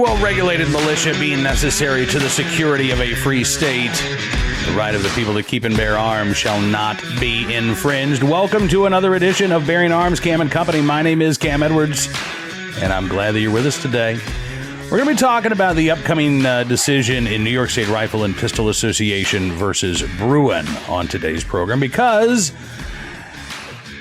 well-regulated militia being necessary to the security of a free state. The right of the people to keep and bear arms shall not be infringed. Welcome to another edition of Bearing Arms, Cam and Company. My name is Cam Edwards, and I'm glad that you're with us today. We're going to be talking about the upcoming decision in New York State Rifle and Pistol Association versus Bruin on today's program because,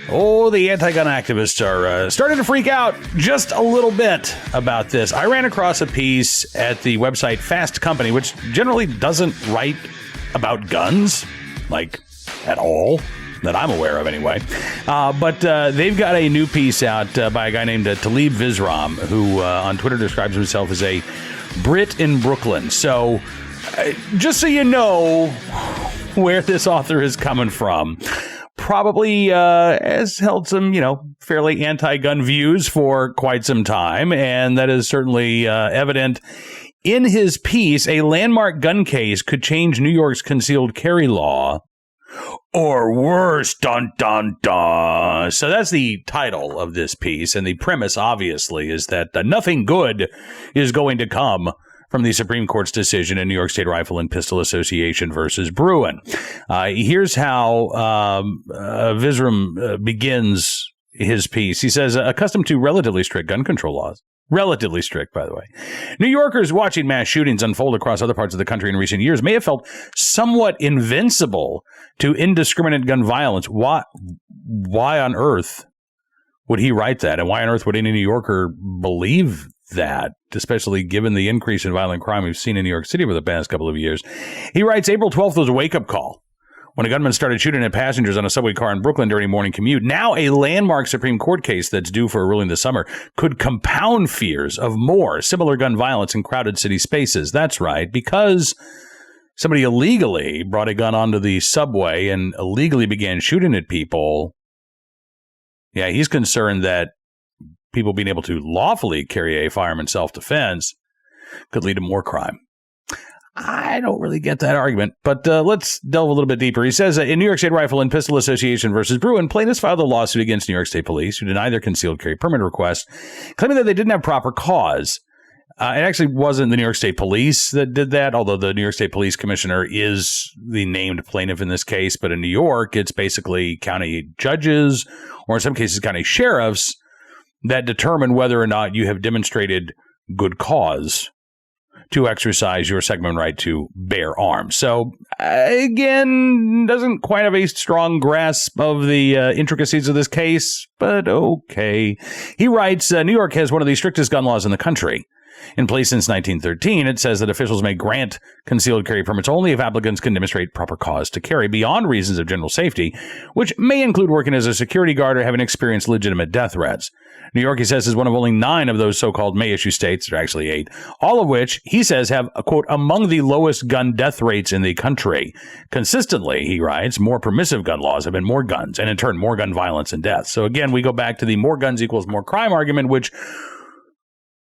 the anti-gun activists are starting to freak out just a little bit about this. I ran across a piece at the website Fast Company, which generally doesn't write about guns, like, at all, that I'm aware of anyway. But they've got a new piece out by a guy named Talib Vizram, who on Twitter describes himself as a Brit in Brooklyn. So just so you know where this author is coming from, probably has held some, fairly anti-gun views for quite some time. And that is certainly evident in his piece. A landmark gun case could change New York's concealed carry law. Or worse, dun, dun, dun. So that's the title of this piece. And the premise, obviously, is that nothing good is going to come from the Supreme Court's decision in New York State Rifle and Pistol Association versus Bruin. Here's how Vizram begins his piece. He says, accustomed to relatively strict gun control laws. Relatively strict, by the way. New Yorkers watching mass shootings unfold across other parts of the country in recent years may have felt somewhat invincible to indiscriminate gun violence. Why on earth would he write that? And why on earth would any New Yorker believe that, especially given the increase in violent crime we've seen in New York City over the past couple of years? He writes, April 12th was a wake-up call when a gunman started shooting at passengers on a subway car in Brooklyn during a morning commute. Now a landmark Supreme Court case that's due for a ruling this summer could compound fears of more similar gun violence in crowded city spaces. That's right, because somebody illegally brought a gun onto the subway and illegally began shooting at people. Yeah, he's concerned that people being able to lawfully carry a firearm in self-defense could lead to more crime. I don't really get that argument, but let's delve a little bit deeper. He says, in New York State Rifle and Pistol Association versus Bruin, plaintiffs filed a lawsuit against New York State Police who denied their concealed carry permit request, claiming that they didn't have proper cause. It actually wasn't the New York State Police that did that, although the New York State Police Commissioner is the named plaintiff in this case. But in New York, it's basically county judges, or in some cases county sheriffs, that determine whether or not you have demonstrated good cause to exercise your Second Amendment right to bear arms. So, again, doesn't quite have a strong grasp of the intricacies of this case, but okay. He writes, New York has one of the strictest gun laws in the country. In place since 1913, it says that officials may grant concealed carry permits only if applicants can demonstrate proper cause to carry beyond reasons of general safety, which may include working as a security guard or having experienced legitimate death threats. New York, he says, is one of only 9 of those so-called may-issue states, there are actually 8, all of which, he says, have, quote, among the lowest gun death rates in the country. Consistently, he writes, more permissive gun laws have been more guns, and in turn, more gun violence and deaths. So again, we go back to the more guns equals more crime argument, which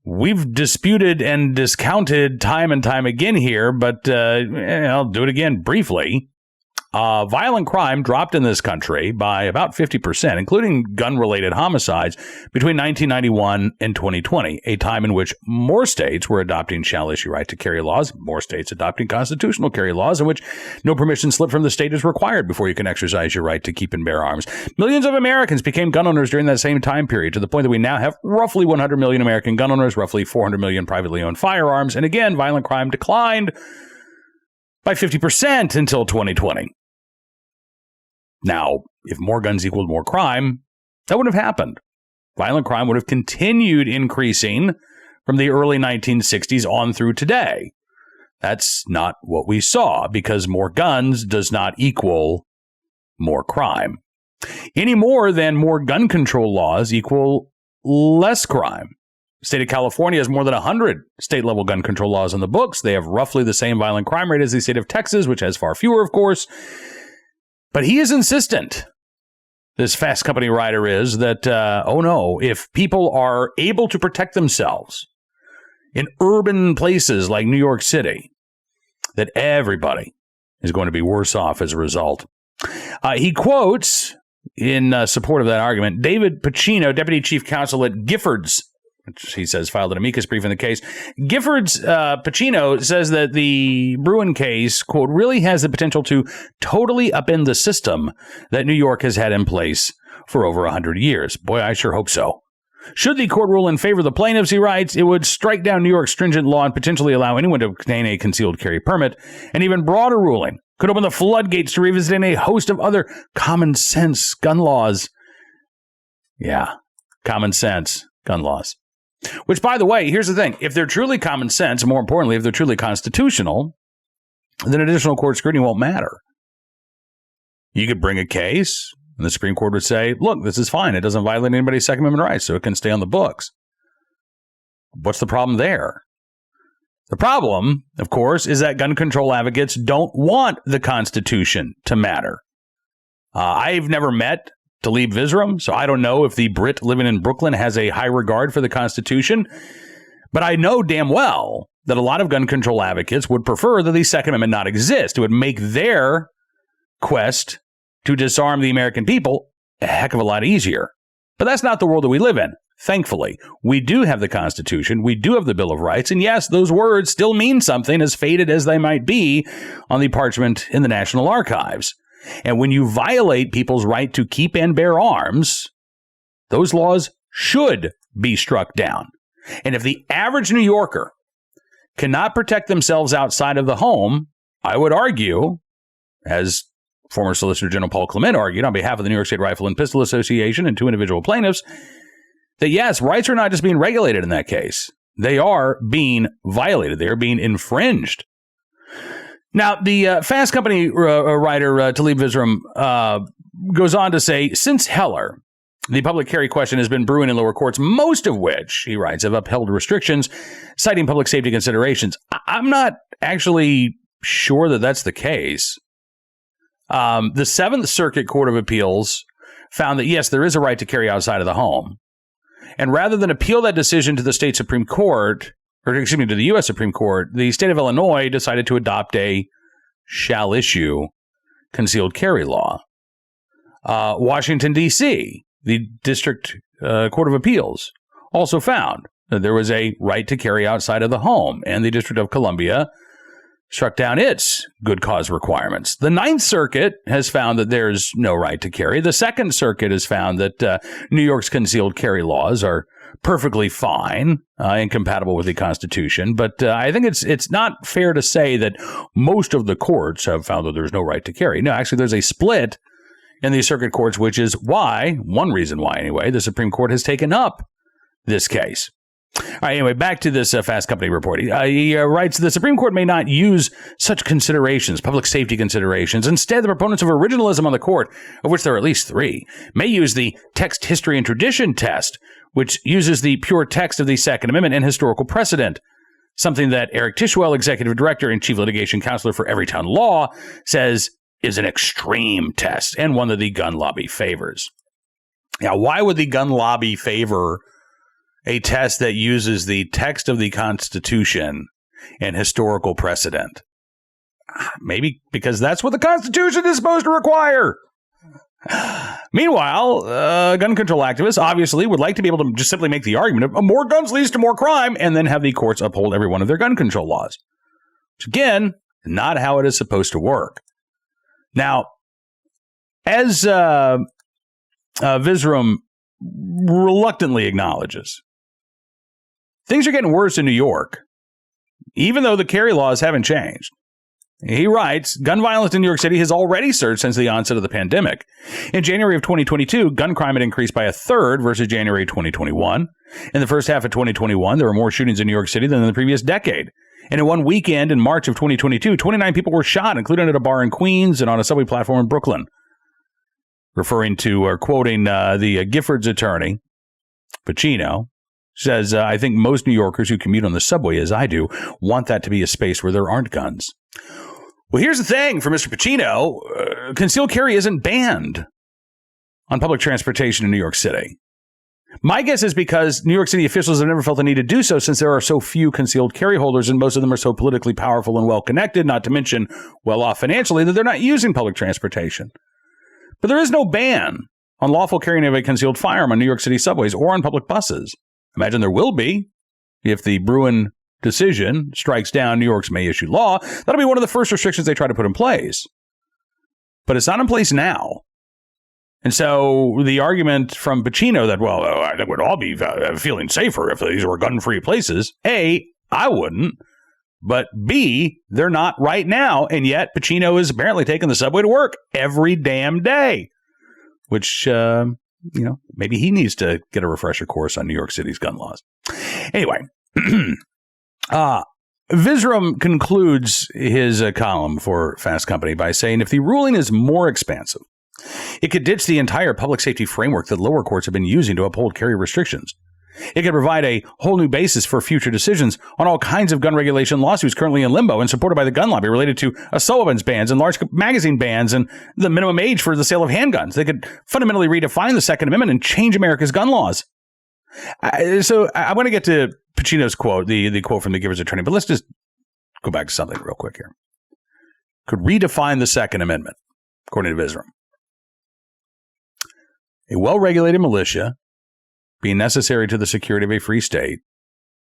we've disputed and discounted time and time again here, but I'll do it again briefly. Violent crime dropped in this country by about 50%, including gun-related homicides, between 1991 and 2020, a time in which more states were adopting shall-issue right-to-carry laws, more states adopting constitutional carry laws, in which no permission slip from the state is required before you can exercise your right to keep and bear arms. Millions of Americans became gun owners during that same time period, to the point that we now have roughly 100 million American gun owners, roughly 400 million privately owned firearms, and again, violent crime declined by 50% until 2020. Now, if more guns equaled more crime, that wouldn't have happened. Violent crime would have continued increasing from the early 1960s on through today. That's not what we saw, because more guns does not equal more crime. Any more than more gun control laws equal less crime. The state of California has more than 100 state-level gun control laws on the books. They have roughly the same violent crime rate as the state of Texas, which has far fewer, of course. But he is insistent, this Fast Company writer is, that, if people are able to protect themselves in urban places like New York City, that everybody is going to be worse off as a result. He quotes, in support of that argument, David Pacino, Deputy Chief Counsel at Giffords which he says filed an amicus brief in the case. Giffords Pacino says that the Bruen case, quote, really has the potential to totally upend the system that New York has had in place for over 100 years. Boy, I sure hope so. Should the court rule in favor of the plaintiffs, he writes, it would strike down New York's stringent law and potentially allow anyone to obtain a concealed carry permit. An even broader ruling could open the floodgates to revisiting a host of other common sense gun laws. Yeah, common sense gun laws. Which, by the way, here's the thing. If they're truly common sense, and more importantly, if they're truly constitutional, then additional court scrutiny won't matter. You could bring a case, and the Supreme Court would say, look, this is fine. It doesn't violate anybody's Second Amendment rights, so it can stay on the books. What's the problem there? The problem, of course, is that gun control advocates don't want the Constitution to matter. I've never met Talib Vizram, so I don't know if the Brit living in Brooklyn has a high regard for the Constitution, but I know damn well that a lot of gun control advocates would prefer that the Second Amendment not exist. It would make their quest to disarm the American people a heck of a lot easier. But that's not the world that we live in. Thankfully, we do have the Constitution, we do have the Bill of Rights, and yes, those words still mean something, as faded as they might be on the parchment in the National Archives. And when you violate people's right to keep and bear arms, those laws should be struck down. And if the average New Yorker cannot protect themselves outside of the home, I would argue, as former Solicitor General Paul Clement argued on behalf of the New York State Rifle and Pistol Association and two individual plaintiffs, that yes, rights are not just being regulated in that case. They are being violated. They are being infringed. Now, the Fast Company writer Talib Vizram goes on to say, since Heller, the public carry question has been brewing in lower courts, most of which, he writes, have upheld restrictions, citing public safety considerations. I'm not actually sure that that's the case. The Seventh Circuit Court of Appeals found that, yes, there is a right to carry outside of the home. And rather than appeal that decision to the state Supreme Court, to the U.S. Supreme Court, the state of Illinois decided to adopt a shall issue concealed carry law. Washington, D.C., the District Court of Appeals, also found that there was a right to carry outside of the home, and the District of Columbia struck down its good cause requirements. The Ninth Circuit has found that there's no right to carry. The Second Circuit has found that New York's concealed carry laws are perfectly fine and compatible with the Constitution. But I think it's not fair to say that most of the courts have found that there's no right to carry. No, actually, there's a split in the circuit courts, which is one reason why, anyway, the Supreme Court has taken up this case. All right, anyway, back to this Fast Company report. He writes, the Supreme Court may not use such considerations, public safety considerations. Instead, the proponents of originalism on the court, of which there are at least three, may use the text, history, and tradition test, which uses the pure text of the Second Amendment and historical precedent, something that Eric Tishwell, executive director and chief litigation counselor for Everytown Law, says is an extreme test and one that the gun lobby favors. Now, why would the gun lobby favor a test that uses the text of the Constitution and historical precedent? Maybe because that's what the Constitution is supposed to require. Meanwhile, gun control activists obviously would like to be able to just simply make the argument of more guns leads to more crime and then have the courts uphold every one of their gun control laws. Which, again, not how it is supposed to work. Now, as Vizram reluctantly acknowledges, things are getting worse in New York, even though the carry laws haven't changed. He writes, gun violence in New York City has already surged since the onset of the pandemic. In January of 2022, gun crime had increased by a third versus January 2021. In the first half of 2021, there were more shootings in New York City than in the previous decade. And in one weekend in March of 2022, 29 people were shot, including at a bar in Queens and on a subway platform in Brooklyn. Referring to or quoting the Giffords attorney, Pacino, says, I think most New Yorkers who commute on the subway, as I do, want that to be a space where there aren't guns. Well, here's the thing for Mr. Pacino. Concealed carry isn't banned on public transportation in New York City. My guess is because New York City officials have never felt the need to do so since there are so few concealed carry holders and most of them are so politically powerful and well-connected, not to mention well-off financially, that they're not using public transportation. But there is no ban on lawful carrying of a concealed firearm on New York City subways or on public buses. Imagine there will be if the Bruin decision strikes down New York's May issue law. That'll be one of the first restrictions they try to put in place. But it's not in place now. And so the argument from Pacino that, well, I think we'd all be feeling safer if these were gun-free places. A, I wouldn't. But B, they're not right now. And yet Pacino is apparently taking the subway to work every damn day, which, maybe he needs to get a refresher course on New York City's gun laws. Anyway, Visram concludes his column for Fast Company by saying, if the ruling is more expansive, it could ditch the entire public safety framework that lower courts have been using to uphold carry restrictions. It could provide a whole new basis for future decisions on all kinds of gun regulation lawsuits currently in limbo and supported by the gun lobby related to assault weapons bans and large magazine bans and the minimum age for the sale of handguns. They could fundamentally redefine the Second Amendment and change America's gun laws. So I want to get to Pacino's quote, the quote from the Giffords attorney, but let's just go back to something real quick here. Could redefine the Second Amendment, according to Visram. A well-regulated militia being necessary to the security of a free state,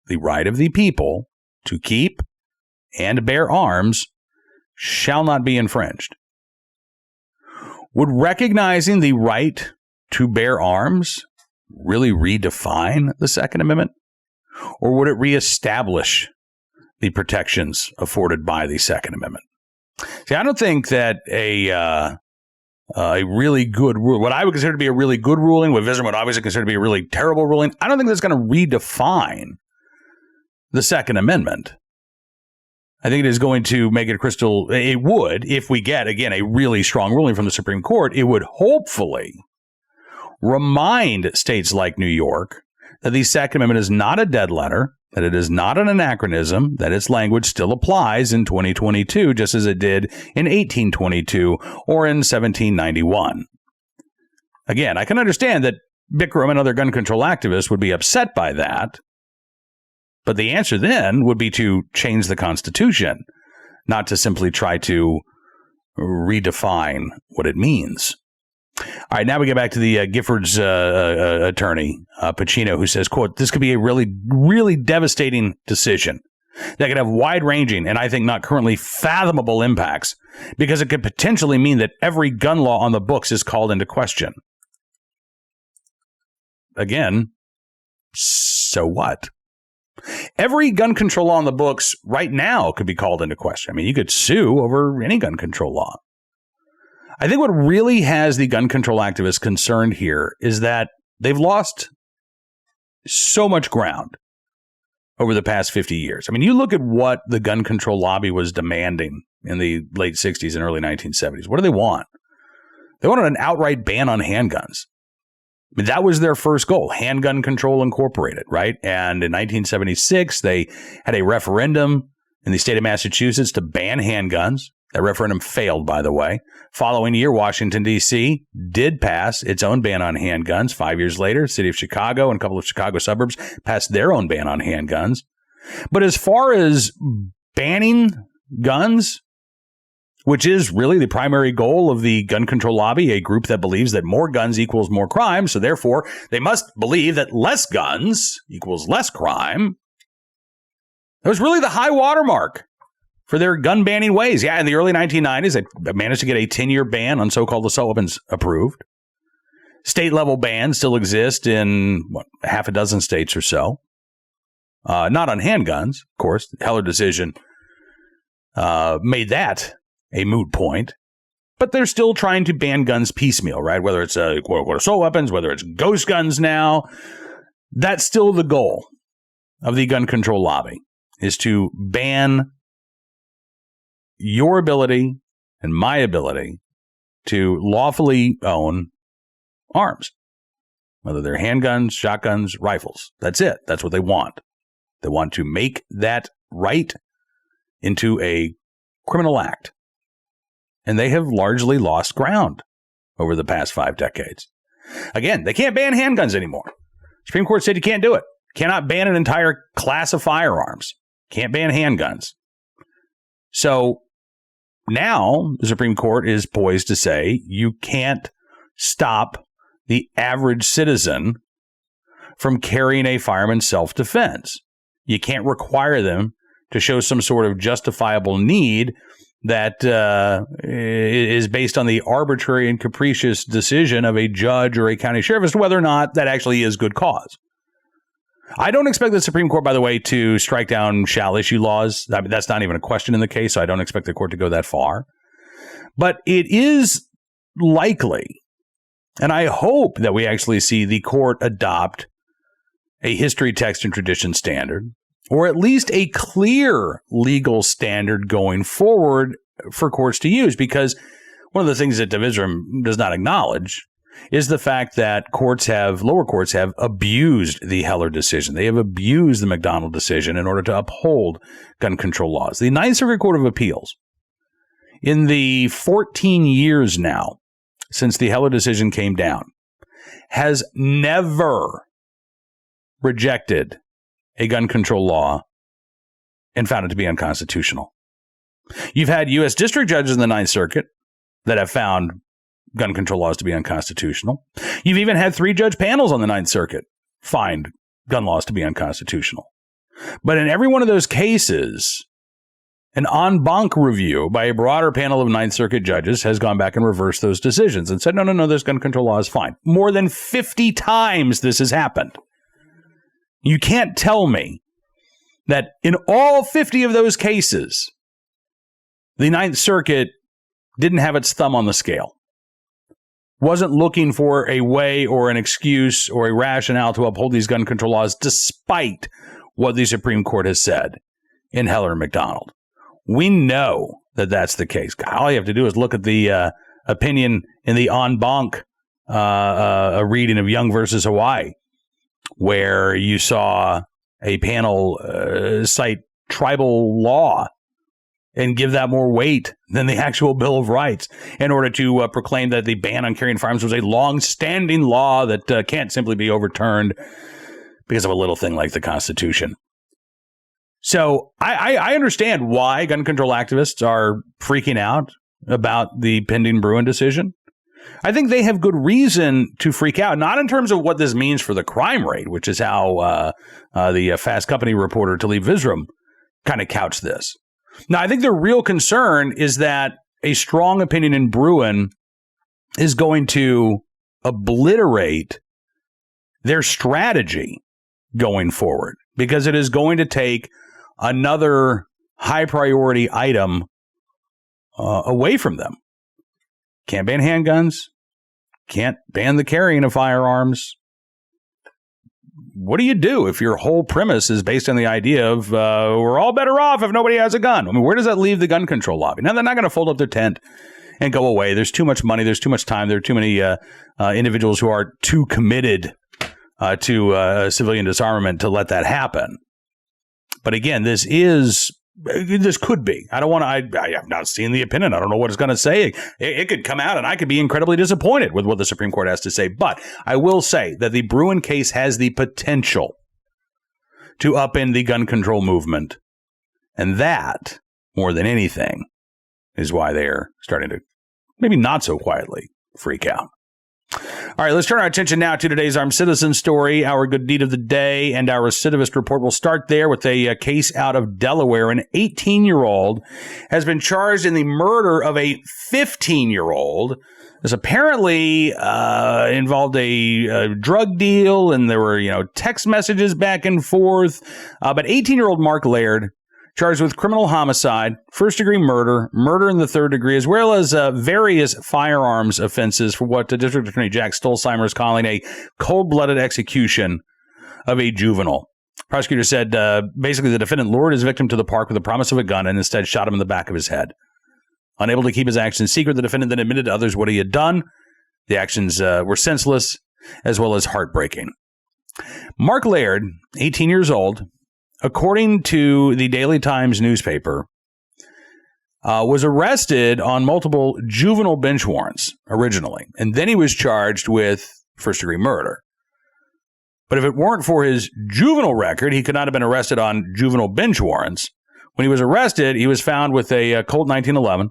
the right of the people to keep and bear arms shall not be infringed. Would recognizing the right to bear arms really redefine the Second Amendment? Or would it reestablish the protections afforded by the Second Amendment? See, I don't think that a really good rule, what I would consider to be a really good ruling, what Visram would obviously consider to be a really terrible ruling, I don't think that's going to redefine the Second Amendment. I think it is going to make it it would, if we get, again, a really strong ruling from the Supreme Court, it would hopefully remind states like New York that the Second Amendment is not a dead letter, that it is not an anachronism, that its language still applies in 2022, just as it did in 1822 or in 1791. Again, I can understand that Bikram and other gun control activists would be upset by that, but the answer then would be to change the Constitution, not to simply try to redefine what it means. All right, now we get back to the Giffords attorney, Pacino, who says, quote, this could be a really, really devastating decision that could have wide-ranging and I think not currently fathomable impacts because it could potentially mean that every gun law on the books is called into question. Again, so what? Every gun control law on the books right now could be called into question. I mean, you could sue over any gun control law. I think what really has the gun control activists concerned here is that they've lost so much ground over the past 50 years. I mean, you look at what the gun control lobby was demanding in the late 60s and early 1970s. What do they want? They wanted an outright ban on handguns. I mean, that was their first goal, Handgun Control Incorporated, right? And in 1976, they had a referendum in the state of Massachusetts to ban handguns. That referendum failed, by the way. Following year, Washington, D.C. did pass its own ban on handguns. 5 years later, the city of Chicago and a couple of Chicago suburbs passed their own ban on handguns. But as far as banning guns, which is really the primary goal of the gun control lobby, a group that believes that more guns equals more crime, so therefore they must believe that less guns equals less crime, that was really the high watermark for their gun banning ways. Yeah, in the early 1990s, they managed to get a 10-year ban on so-called assault weapons approved. State-level bans still exist in, half a dozen states or so. Not on handguns, of course. The Heller decision made that a moot point. But they're still trying to ban guns piecemeal, right? Whether it's quote-unquote assault weapons, whether it's ghost guns now. That's still the goal of the gun control lobby, is to ban your ability and my ability to lawfully own arms, whether they're handguns, shotguns, rifles. That's it. That's what they want. They want to make that right into a criminal act. And they have largely lost ground over the past 5 decades. Again, they can't ban handguns anymore. Supreme Court said you can't do it. Cannot ban an entire class of firearms. Can't ban handguns. So now the Supreme Court is poised to say you can't stop the average citizen from carrying a firearm in self-defense. You can't require them to show some sort of justifiable need that is based on the arbitrary and capricious decision of a judge or a county sheriff as to whether or not that actually is good cause. I don't expect the Supreme Court, by the way, to strike down shall issue laws. I mean, that's not even a question in the case, so I don't expect the court to go that far. But it is likely, and I hope that we actually see the court adopt a history, text, and tradition standard, or at least a clear legal standard going forward for courts to use. Because one of the things that Divisrum does not acknowledge is the fact that lower courts have abused the Heller decision. They have abused the McDonald decision in order to uphold gun control laws. The Ninth Circuit Court of Appeals, in the 14 years now since the Heller decision came down, has never rejected a gun control law and found it to be unconstitutional. You've had U.S. district judges in the Ninth Circuit that have found gun control laws to be unconstitutional. You've even had 3-judge panels on the Ninth Circuit find gun laws to be unconstitutional. But in every one of those cases, an en banc review by a broader panel of Ninth Circuit judges has gone back and reversed those decisions and said, no, this gun control law is fine. More than 50 times this has happened. You can't tell me that in all 50 of those cases, the Ninth Circuit didn't have its thumb on the scale, wasn't looking for a way or an excuse or a rationale to uphold these gun control laws despite what the Supreme Court has said in Heller and McDonald. We know that that's the case. All you have to do is look at the opinion in the en banc reading of Young versus Hawaii, where you saw a panel cite tribal law and give that more weight than the actual Bill of Rights in order to proclaim that the ban on carrying firearms was a long-standing law that can't simply be overturned because of a little thing like the Constitution. So I understand why gun control activists are freaking out about the pending Bruen decision. I think they have good reason to freak out, not in terms of what this means for the crime rate, which is how the Fast Company reporter Talib Visram kind of couched this. Now, I think the real concern is that a strong opinion in Bruen is going to obliterate their strategy going forward, because it is going to take another high priority item away from them. Can't ban handguns. Can't ban the carrying of firearms. What do you do if your whole premise is based on the idea of we're all better off if nobody has a gun? I mean, where does that leave the gun control lobby? Now, they're not going to fold up their tent and go away. There's too much money. There's too much time. There are too many individuals who are too committed to civilian disarmament to let that happen. But again, this could be. I have not seen the opinion. I don't know what it's going to say. It could come out and I could be incredibly disappointed with what the Supreme Court has to say. But I will say that the Bruen case has the potential to upend the gun control movement. And that, more than anything, is why they're starting to, maybe not so quietly, freak out. All right, let's turn our attention now to today's Armed Citizen story, our good deed of the day, and our recidivist report. We'll start there with a case out of Delaware. An 18-year-old has been charged in the murder of a 15-year-old. This apparently involved a drug deal, and there were, text messages back and forth. But 18-year-old Mark Laird, charged with criminal homicide, first-degree murder, murder in the third degree, as well as various firearms offenses for what District Attorney Jack Stolzheimer is calling a cold-blooded execution of a juvenile. Prosecutor said basically the defendant lured his victim to the park with the promise of a gun and instead shot him in the back of his head. Unable to keep his actions secret, the defendant then admitted to others what he had done. The actions were senseless as well as heartbreaking. Mark Laird, 18 years old, according to the Daily Times newspaper, was arrested on multiple juvenile bench warrants originally, and then he was charged with first-degree murder. But if it weren't for his juvenile record, he could not have been arrested on juvenile bench warrants. When he was arrested, he was found with a Colt 1911.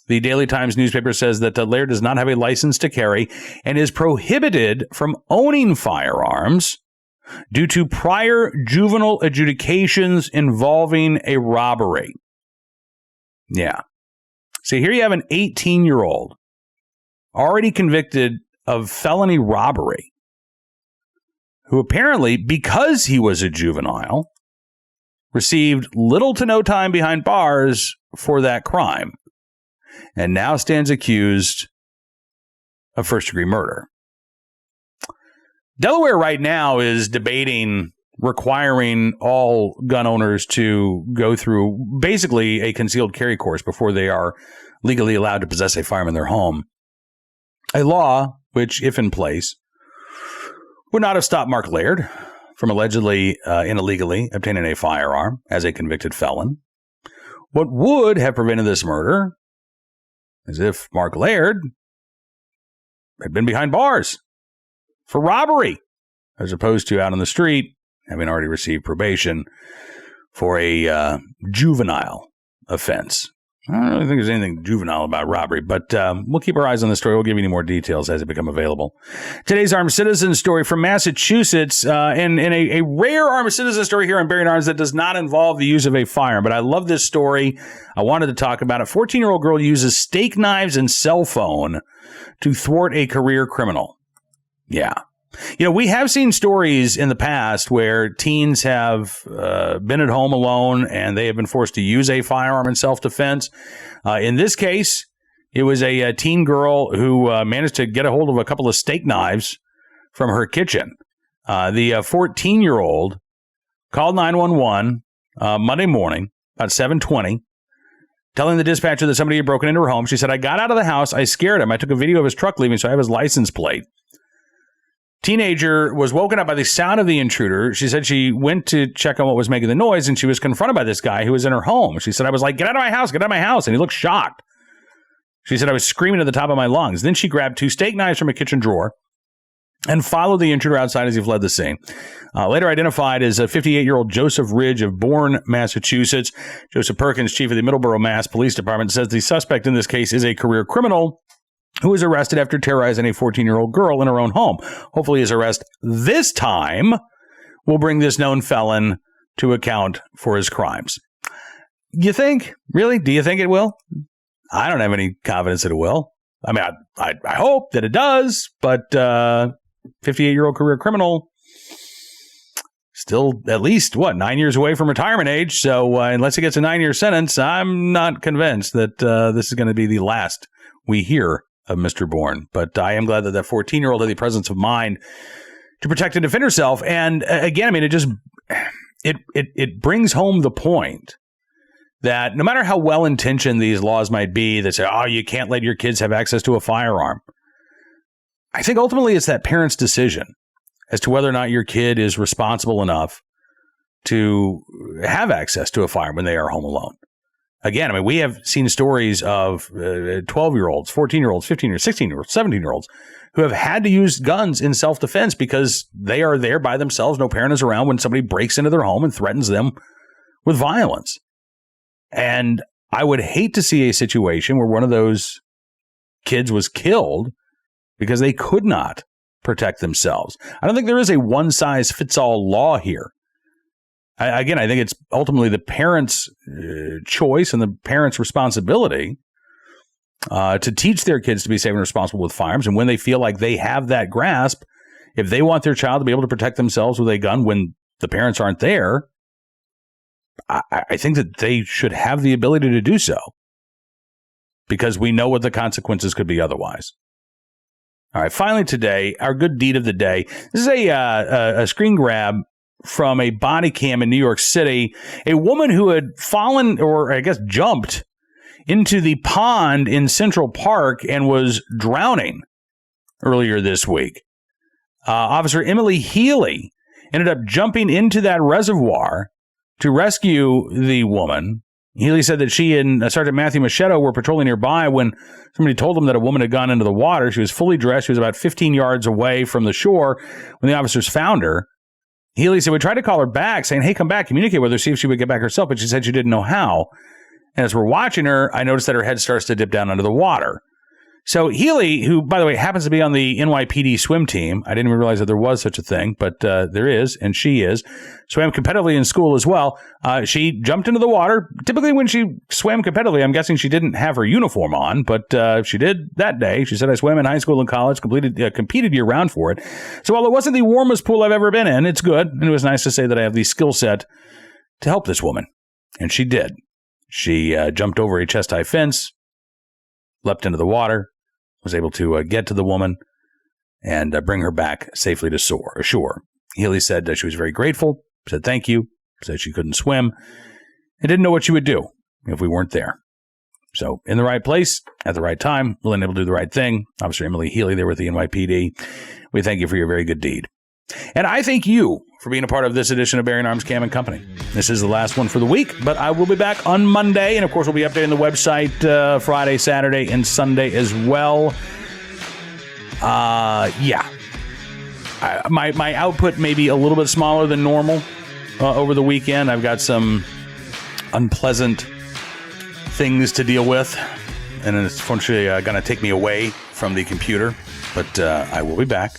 The Daily Times newspaper says that Laird does not have a license to carry and is prohibited from owning firearms due to prior juvenile adjudications involving a robbery. Yeah. So here you have an 18-year-old already convicted of felony robbery, who apparently, because he was a juvenile, received little to no time behind bars for that crime, and now stands accused of first-degree murder. Delaware right now is debating requiring all gun owners to go through basically a concealed carry course before they are legally allowed to possess a firearm in their home. A law which, if in place, would not have stopped Mark Laird from allegedly and illegally obtaining a firearm as a convicted felon. What would have prevented this murder is if Mark Laird had been behind bars for robbery, as opposed to out on the street, having already received probation for a juvenile offense. I don't really think there's anything juvenile about robbery, but we'll keep our eyes on the story. We'll give you any more details as they become available. Today's armed citizen story from Massachusetts, and a rare armed citizen story here on Bearing Arms that does not involve the use of a firearm. But I love this story. I wanted to talk about it. 14-year-old girl uses steak knives and cell phone to thwart a career criminal. Yeah. You know, we have seen stories in the past where teens have been at home alone and they have been forced to use a firearm in self-defense. In this case, it was a teen girl who managed to get a hold of a couple of steak knives from her kitchen. The 14-year-old called 911 Monday morning about 7:20, telling the dispatcher that somebody had broken into her home. She said, "I got out of the house. I scared him. I took a video of his truck leaving, so I have his license plate." Teenager was woken up by the sound of the intruder. She said she went to check on what was making the noise, and she was confronted by this guy who was in her home. She said, "I was like, get out of my house, get out of my house." And he looked shocked. She said, "I was screaming at the top of my lungs." Then she grabbed 2 steak knives from a kitchen drawer and followed the intruder outside as he fled the scene. Later identified as a 58-year-old Joseph Ridge of Bourne, Massachusetts. Joseph Perkins, chief of the Middleborough, Mass. Police Department, says the suspect in this case is a career criminal who was arrested after terrorizing a 14-year-old girl in her own home. Hopefully his arrest this time will bring this known felon to account for his crimes. You think? Really? Do you think it will? I don't have any confidence that it will. I mean, I hope that it does, but 58-year-old career criminal, still at least, 9 years away from retirement age. So unless he gets a 9-year sentence, I'm not convinced that this is going to be the last we hear of Mr. Bourne. But I am glad that that 14-year-old had the presence of mind to protect and defend herself. And again, I mean, it brings home the point that no matter how well-intentioned these laws might be that say, oh, you can't let your kids have access to a firearm, I think ultimately it's that parent's decision as to whether or not your kid is responsible enough to have access to a firearm when they are home alone. Again, I mean, we have seen stories of 12-year-olds, 14-year-olds, 15-year-olds, 16-year-olds, 17-year-olds who have had to use guns in self-defense because they are there by themselves. No parent is around when somebody breaks into their home and threatens them with violence. And I would hate to see a situation where one of those kids was killed because they could not protect themselves. I don't think there is a one-size-fits-all law here. I think it's ultimately the parent's choice and the parent's responsibility to teach their kids to be safe and responsible with firearms. And when they feel like they have that grasp, if they want their child to be able to protect themselves with a gun when the parents aren't there, I think that they should have the ability to do so because we know what the consequences could be otherwise. All right, finally today, our good deed of the day. This is a screen grab from a body cam in New York City. A woman who had fallen, or I guess jumped, into the pond in Central Park and was drowning earlier this week. Officer Emily Healy ended up jumping into that reservoir to rescue the woman. Healy said that she and Sergeant Matthew Machado were patrolling nearby when somebody told them that a woman had gone into the water. She was fully dressed. She was about 15 yards away from the shore when the officers found her. Healy said, we tried to call her back saying, hey, come back, communicate with her, see if she would get back herself. But she said she didn't know how. And as we're watching her, I noticed that her head starts to dip down under the water. So Healy, who, by the way, happens to be on the NYPD swim team, I didn't even realize that there was such a thing, but there is, and she is, swam competitively in school as well. She jumped into the water. Typically when she swam competitively, I'm guessing she didn't have her uniform on, but she did that day. She said, I swam in high school and college, competed year-round for it. So while it wasn't the warmest pool I've ever been in, it's good, and it was nice to say that I have the skill set to help this woman. And she did. She jumped over a chest-high fence, leapt into the water, was able to get to the woman and bring her back safely to shore. Healy said that she was very grateful, said thank you, said she couldn't swim, and didn't know what she would do if we weren't there. So in the right place, at the right time, willing able to do the right thing. Officer Emily Healy there with the NYPD. We thank you for your very good deed. And I thank you for being a part of this edition of Bearing Arms Cam and Company. This is the last one for the week, but I will be back on Monday. And, of course, we'll be updating the website Friday, Saturday, and Sunday as well. My output may be a little bit smaller than normal over the weekend. I've got some unpleasant things to deal with, and it's unfortunately going to take me away from the computer. But I will be back.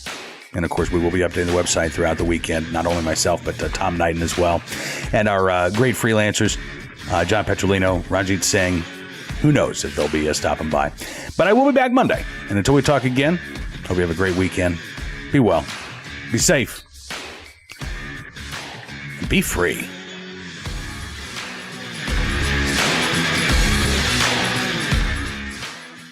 And, of course, we will be updating the website throughout the weekend, not only myself, but Tom Knighton as well. And our great freelancers, John Petrolino, Ranjit Singh. Who knows if they'll be stopping by. But I will be back Monday. And until we talk again, hope you have a great weekend. Be well. Be safe. And be free.